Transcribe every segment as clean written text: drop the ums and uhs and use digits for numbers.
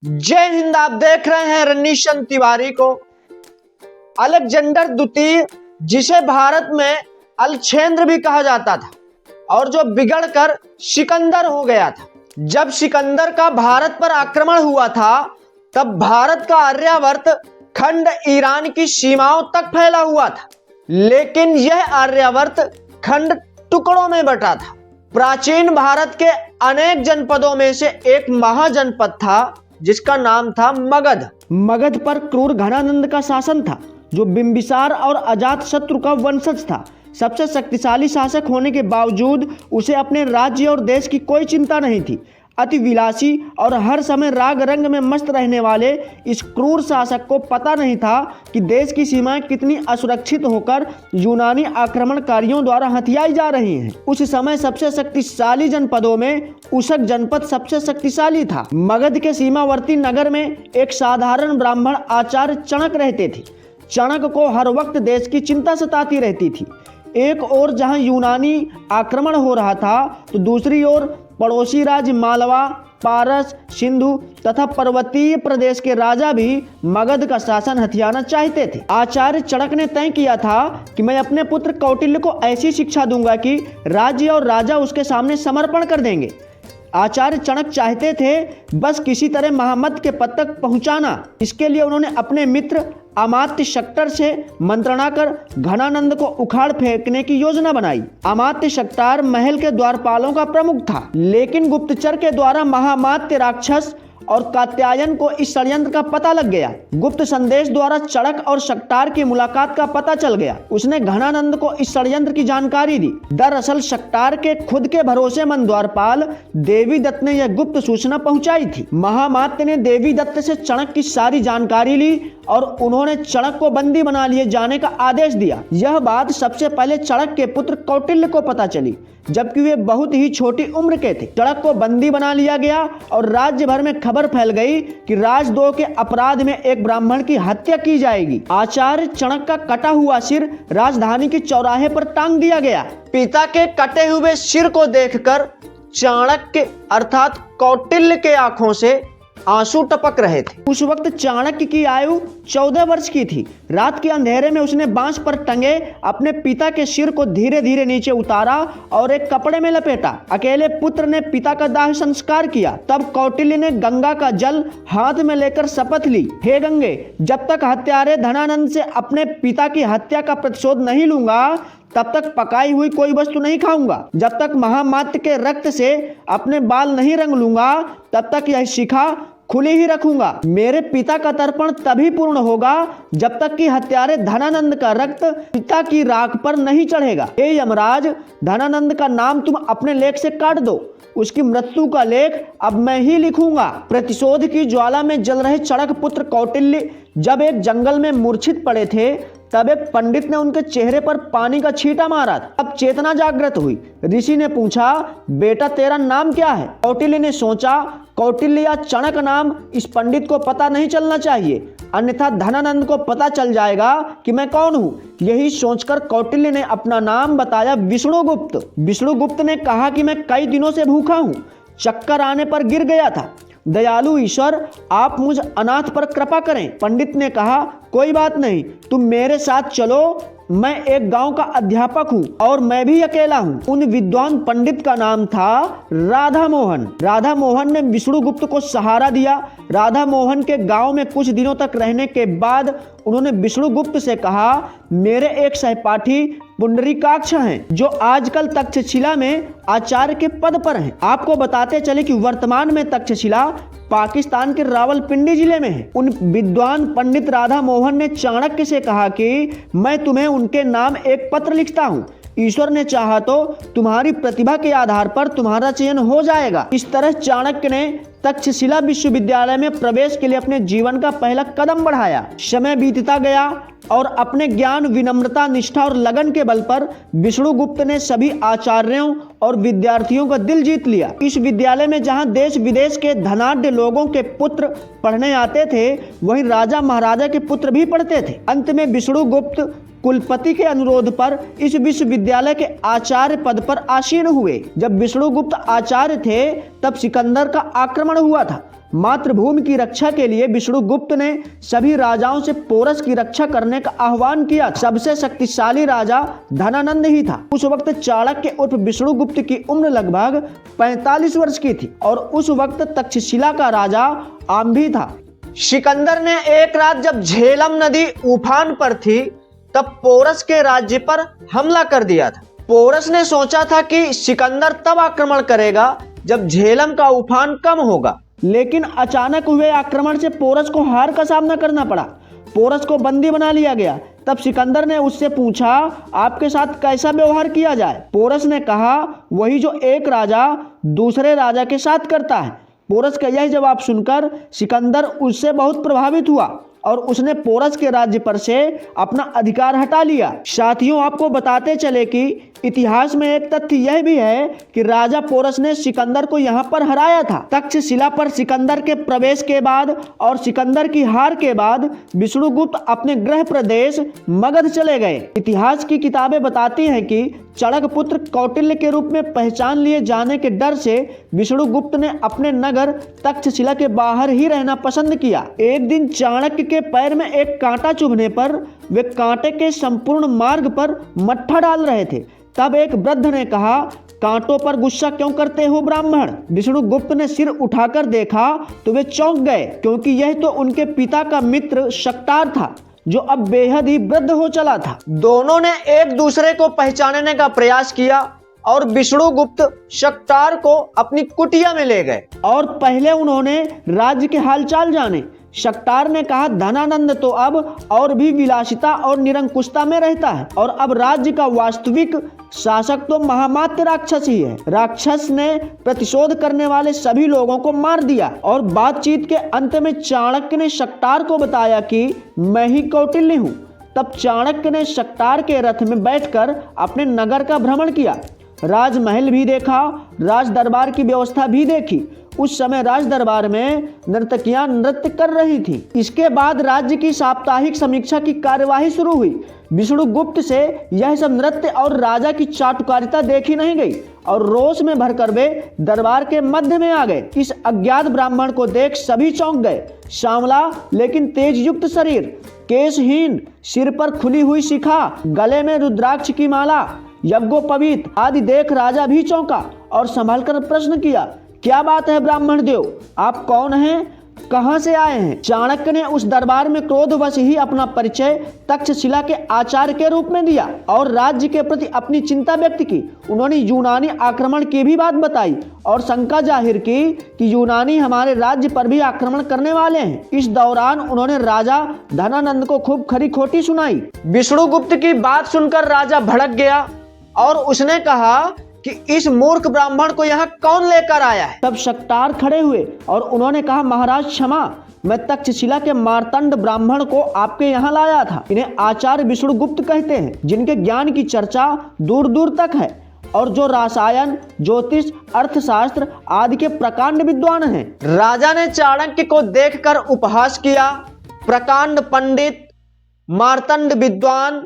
जय हिंद। आप देख रहे हैं रनीशन तिवारी को। अलेक्जेंडर द्वितीय, जिसे भारत में अलछेंद्र भी कहा जाता था और जो बिगड़कर सिकंदर हो गया था। जब सिकंदर का भारत पर आक्रमण हुआ था तब भारत का आर्यावर्त खंड ईरान की सीमाओं तक फैला हुआ था, लेकिन यह आर्यावर्त खंड टुकड़ों में बटा था। प्राचीन भारत के अनेक जनपदों में से एक महाजनपद था जिसका नाम था मगध। मगध पर क्रूर घनानंद का शासन था, जो बिंबिसार और अजातशत्रु का वंशज था। सबसे शक्तिशाली शासक होने के बावजूद उसे अपने राज्य और देश की कोई चिंता नहीं थी। अति विलासी और हर समय राग रंग में मस्त रहने वाले इस क्रूर शासक को पता नहीं था कि देश की सीमाएं कितनी असुरक्षित होकर यूनानी आक्रमणकारियों द्वारा हथियाई जा रही हैं। उस समय सबसे शक्तिशाली जनपदों में उशक जनपद सबसे शक्तिशाली था। मगध के सीमावर्ती नगर में एक साधारण ब्राह्मण आचार्य चणक रहते थे। चणक को हर वक्त देश की चिंता सताती रहती थी। एक ओर जहां यूनानी आक्रमण हो रहा था तो दूसरी ओर पड़ोसी राज्य मालवा, पारस, सिंधु तथा पर्वतीय प्रदेश के राजा भी मगध का शासन हथियाना चाहते थे। आचार्य चणक ने तय किया था कि मैं अपने पुत्र कौटिल्य को ऐसी शिक्षा दूंगा कि राज्य और राजा उसके सामने समर्पण कर देंगे। आचार्य चणक चाहते थे बस किसी तरह महामत के पद तक पहुंचाना। इसके लिए उन्होंने अपने मित्र अमात्य शक्टर से मंत्रणा कर घनानंद को उखाड़ फेंकने की योजना बनाई। अमात्य शक्टार महल के द्वारपालों का प्रमुख था, लेकिन गुप्तचर के द्वारा महामात्य राक्षस और कात्यायन को इस षड्यंत्र का पता लग गया। गुप्त संदेश द्वारा चणक और शक्टार की मुलाकात का पता चल गया। उसने घनानंद को इस षड्यंत्र की जानकारी दी। दरअसल शक्टार के खुद के भरोसेमंद द्वारपाल देवी दत्त ने यह गुप्त सूचना पहुंचाई थी। महामात्य ने देवी दत्त से चणक की सारी जानकारी ली और उन्होंने चणक को बंदी बना लिए जाने का आदेश दिया। यह बात सबसे पहले चणक के पुत्र कौटिल्य को पता चली, जबकि वे बहुत ही छोटी उम्र के थे। चणक को बंदी बना लिया गया और राज्य भर में खबर फैल गई कि राजद्रोह के अपराध में एक ब्राह्मण की हत्या की जाएगी। आचार्य चणक का कटा हुआ सिर राजधानी के चौराहे पर टांग दिया गया। पिता के कटे हुए सिर को देखकर चाणक्य अर्थात कौटिल्य के आंखों से आंसू टपक रहे थे। उस वक्त चाणक्य की आयु 14 वर्ष की थी। रात के अंधेरे में उसने बांस पर टंगे अपने पिता के सिर को धीरे धीरे नीचे उतारा और एक कपड़े में लपेटा। अकेले पुत्र ने पिता का दाह संस्कार किया। तब कौटिल्य ने गंगा का जल हाथ में लेकर शपथ ली, हे गंगे, जब तक हत्यारे धनानंद से अपने पिता की हत्या का प्रतिशोध नहीं लूंगा तब तक पकाई हुई कोई वस्तु नहीं खाऊंगा। जब तक महामात्य के रक्त से अपने बाल नहीं रंग लूंगा तब तक यह शिखा खुली ही रखूंगा। मेरे पिता का तर्पण तभी पूर्ण होगा जब तक कि हत्यारे धनानंद का रक्त पिता की राख पर नहीं चढ़ेगा। हे यमराज, धनानंद का नाम तुम अपने लेख से काट दो। उसकी मृत्यु का लेख अब मैं ही लिखूंगा। प्रतिशोध की ज्वाला में जल रहे चणक पुत्र कौटिल्य जब एक जंगल में मूर्छित पड़े थे तब एक पंडित ने उनके चेहरे पर पानी का छींटा मारा। अब चेतना जागृत हुई। ऋषि ने पूछा, बेटा तेरा नाम क्या है? कौटिल्य ने सोचा, कौटिल्य या चणक नाम इस पंडित को पता नहीं चलना चाहिए, अन्यथा धनानंद को पता चल जाएगा कि मैं कौन हूँ। यही सोचकर कौटिल्य ने अपना नाम बताया, विष्णुगुप्त। विष्णुगुप्त ने कहा कि मैं कई दिनों से भूखा हूँ, चक्कर आने पर गिर गया था। दयालु ईश्वर, आप मुझ अनाथ पर कृपा करें। पंडित ने कहा, कोई बात नहीं, तुम मेरे साथ चलो। मैं एक गांव का अध्यापक हूँ और मैं भी अकेला हूँ। उन विद्वान पंडित का नाम था राधा मोहन। राधा मोहन ने विष्णुगुप्त को सहारा दिया। राधा मोहन के गांव में कुछ दिनों तक रहने के बाद उन्होंने विष्णुगुप्त से कहा, मेरे एक सहपाठी पुंडरीकाक्ष हैं जो आजकल तक्षशिला में आचार्य के पद पर हैं। आपको बताते चले कि वर्तमान में तक्षशिला पाकिस्तान के रावलपिंडी जिले में है। उन विद्वान पंडित राधा मोहन ने चाणक्य से कहा कि मैं तुम्हें उनके नाम एक पत्र लिखता हूँ। ईश्वर ने चाहा तो तुम्हारी प्रतिभा के आधार पर तुम्हारा चयन हो जाएगा। इस तरह चाणक्य ने तक्षशिला विश्वविद्यालय में प्रवेश के लिए अपने जीवन का पहला कदम बढ़ाया। समय बीतता गया और अपने ज्ञान, विनम्रता, निष्ठा और लगन के बल पर विष्णुगुप्त ने सभी आचार्यों और विद्यार्थियों का दिल जीत लिया। इस विद्यालय में जहां देश विदेश के धनाढ्य लोगों के पुत्र पढ़ने आते थे, वहीं राजा महाराजा के पुत्र भी पढ़ते थे। अंत में विष्णुगुप्त कुलपति के अनुरोध पर इस विश्वविद्यालय के आचार्य पद पर आसीन हुए। जब विष्णुगुप्त आचार्य थे तब सिकंदर का आक्रमण हुआ था। मातृभूमि की रक्षा के लिए विष्णुगुप्त ने सभी राजाओं से पोरस की रक्षा करने का आह्वान किया। सबसे शक्तिशाली राजा धनानंद ही था। उस वक्त चाणक्य उर्फ विष्णुगुप्त की उम्र लगभग 45 वर्ष की थी और उस वक्त तक्षशिला का राजा आम्भी था। सिकंदर ने एक रात जब झेलम नदी उफान पर थी तब पोरस के राज्य पर हमला कर दिया था। पोरस ने सोचा था कि सिकंदर तब आक्रमण करेगा जब झेलम का उफान कम होगा, लेकिन अचानक हुए आक्रमण से पोरस को हार का सामना करना पड़ा। पोरस को बंदी बना लिया गया। तब सिकंदर ने उससे पूछा, आपके साथ कैसा व्यवहार किया जाए? पोरस ने कहा, वही जो एक राजा दूसरे राजा के साथ करता है। पोरस का यह जवाब सुनकर सिकंदर उससे बहुत प्रभावित हुआ और उसने पोरस के राज्य पर से अपना अधिकार हटा लिया। साथियों, आपको बताते चले कि इतिहास में एक तथ्य यह भी है कि राजा पोरस ने सिकंदर को यहाँ पर हराया था। तक्षशिला पर सिकंदर के प्रवेश के बाद और सिकंदर की हार के बाद विष्णुगुप्त अपने गृह प्रदेश मगध चले गए। इतिहास की किताबें बताती हैं कि चड़क पुत्र कौटिल्य के रूप में पहचान लिए जाने के डर से विष्णुगुप्त ने अपने नगर तक्षशिला के बाहर ही रहना पसंद किया। एक दिन चाणक्य के पैर में एक कांटा चुभने पर वे कांटे के संपूर्ण मार्ग पर मट्ठा डाल रहे थे। तब एक वृद्ध ने कहा, कांटों पर गुस्सा क्यों करते हो ब्राह्मण? विष्णुगुप्त ने सिर उठाकर देखा तो वे चौंक गए, क्योंकि यह तो उनके पिता का मित्र शक्तार था जो अब बेहद ही वृद्ध हो चला था। दोनों ने एक दूसरे को पहचानने का प्रयास किया और विष्णुगुप्त शक्तार को अपनी कुटिया में ले गए और पहले उन्होंने राज्य के हालचाल जाने। शक्तार ने कहा, धनानंद तो अब और भी विलासिता और निरंकुशता में रहता है और अब राज्य का वास्तविक शासक तो महामात्य राक्षस ही है। राक्षस ने प्रतिशोध करने वाले सभी लोगों को मार दिया और बातचीत के अंत में चाणक्य ने शक्तार को बताया कि मैं ही कौटिल्य हूँ। तब चाणक्य ने शक्तार के रथ में बैठकर अपने नगर का भ्रमण किया, राजमहल भी देखा, राज दरबार की व्यवस्था भी देखी। उस समय राज दरबार में नर्तकियां नृत्य कर रही थी। इसके बाद राज्य की साप्ताहिक समीक्षा की कार्यवाही शुरू हुई। विष्णुगुप्त से यह सब नृत्य और राजा की चाटुकारिता देखी नहीं गई और रोष में भरकर वे दरबार के मध्य में आ गए। इस अज्ञात ब्राह्मण को देख सभी चौंक गए। सांवला लेकिन तेज युक्त शरीर, केशहीन, सिर पर खुली हुई शिखा, गले में रुद्राक्ष की माला, यज्ञोपवीत आदि देख राजा भी चौंका और संभलकर प्रश्न किया, क्या बात है ब्राह्मण देव, आप कौन हैं, कहां से आए हैं? चाणक्य ने उस दरबार में क्रोधवश ही अपना परिचय तक्षशिला के आचार्य के रूप में दिया और राज्य के प्रति अपनी चिंता व्यक्त की। उन्होंने यूनानी आक्रमण की भी बात बताई और शंका जाहिर की कि यूनानी हमारे राज्य पर भी आक्रमण करने वाले हैं। इस दौरान उन्होंने राजा धनानंद को खूब खरी खोटी सुनाई। विष्णुगुप्त की बात सुनकर राजा भड़क गया और उसने कहा कि इस मूर्ख ब्राह्मण को यहाँ कौन लेकर आया है? तब शक्तार खड़े हुए और उन्होंने कहा, महाराज क्षमा, मैं तक्षशिला के मार्तंड ब्राह्मण को आपके यहाँ लाया था। इन्हें आचार्य विष्णुगुप्त कहते हैं, जिनके ज्ञान की चर्चा दूर दूर तक है और जो रसायन, ज्योतिष, अर्थशास्त्र आदि के प्रकांड विद्वान हैं। राजा ने चाणक्य को देखकर उपहास किया। प्रकांड पंडित, मार्तंड विद्वान,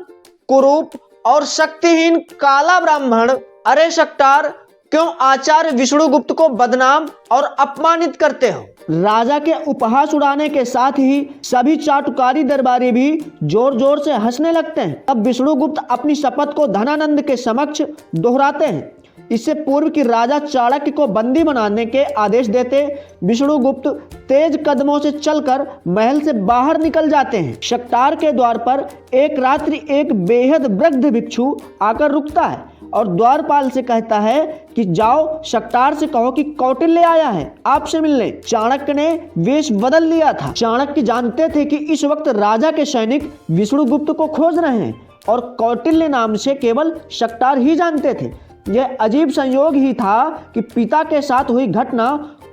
कुरूप और शक्तिहीन काला ब्राह्मण, अरे शक्तार, क्यों आचार्य विष्णुगुप्त को बदनाम और अपमानित करते हो? राजा के उपहास उड़ाने के साथ ही सभी चाटुकारी दरबारी भी जोर जोर से हंसने लगते हैं। तब विष्णुगुप्त अपनी शपथ को धनानंद के समक्ष दोहराते हैं। इससे पूर्व कि राजा चाणक्य को बंदी बनाने के आदेश देते, विष्णुगुप्त तेज कदमों से चलकर महल से बाहर निकल जाते हैं। शक्तार के द्वार पर एक रात्रि एक बेहद वृद्ध भिक्षु आकर रुकता है और द्वारपाल से कहता है कि जाओ शक्तार से कहो कि कौटिल्य आया है आपसे मिलने। चाणक्य ने वेश बदल लिया था। चाणक्य जानते थे कि इस वक्त राजा के सैनिक विष्णुगुप्त को खोज रहे हैं और कौटिल्य नाम से केवल शक्तार ही जानते थे। यह अजीब संयोग ही था कि पिता के साथ हुई घटना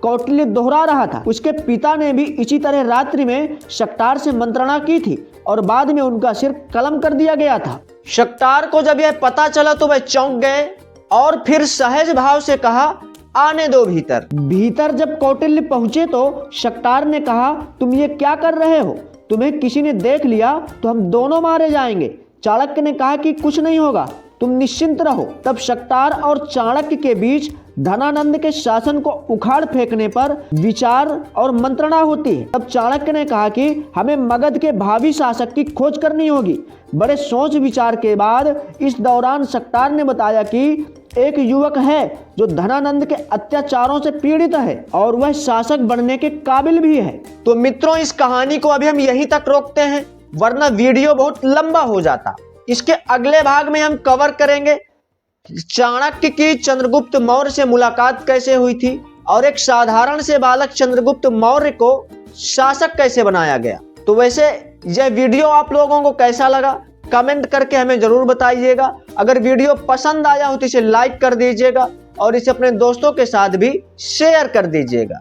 कौटिल्य दोहरा रहा था। उसके पिता ने भी इसी तरह रात्रि में शक्तार से मंत्रणा की थी और बाद में उनका सिर कलम कर दिया गया था। शक्तार को जब यह पता चला तो वह चौंक गए और फिर सहज भाव से कहा, आने दो भीतर। भीतर जब कौटिल्य पहुंचे तो शक्तार ने कहा, तुम ये क्या कर रहे हो? तुम्हें किसी ने देख लिया तो हम दोनों मारे जाएंगे। चाणक्य ने कहा कि कुछ नहीं होगा, तुम निश्चिंत रहो। तब शक्तार और चाणक्य के बीच धनानंद के शासन को उखाड़ फेंकने पर विचार और मंत्रणा होती है। तब चाणक्य ने कहा कि हमें मगध के भावी शासक की खोज करनी होगी। बड़े सोच विचार के बाद इस दौरान शक्तार ने बताया कि एक युवक है जो धनानंद के अत्याचारों से पीड़ित है और वह शासक बनने के काबिल भी है। तो मित्रों, इस कहानी को अभी हम यहीं तक रोकते हैं, वरना वीडियो बहुत लंबा हो जाता। इसके अगले भाग में हम कवर करेंगे चाणक्य की चंद्रगुप्त मौर्य से मुलाकात कैसे हुई थी और एक साधारण से बालक चंद्रगुप्त मौर्य को शासक कैसे बनाया गया। तो वैसे यह वीडियो आप लोगों को कैसा लगा कमेंट करके हमें जरूर बताइएगा। अगर वीडियो पसंद आया हो तो इसे लाइक कर दीजिएगा और इसे अपने दोस्तों के साथ भी शेयर कर दीजिएगा।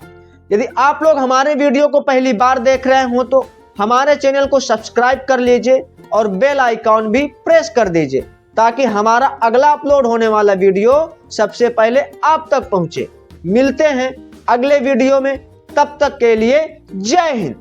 यदि आप लोग हमारे वीडियो को पहली बार देख रहे हो तो हमारे चैनल को सब्सक्राइब कर लीजिए और बेल आइकॉन भी प्रेस कर दीजिए ताकि हमारा अगला अपलोड होने वाला वीडियो सबसे पहले आप तक पहुंचे। मिलते हैं अगले वीडियो में, तब तक के लिए जय हिंद।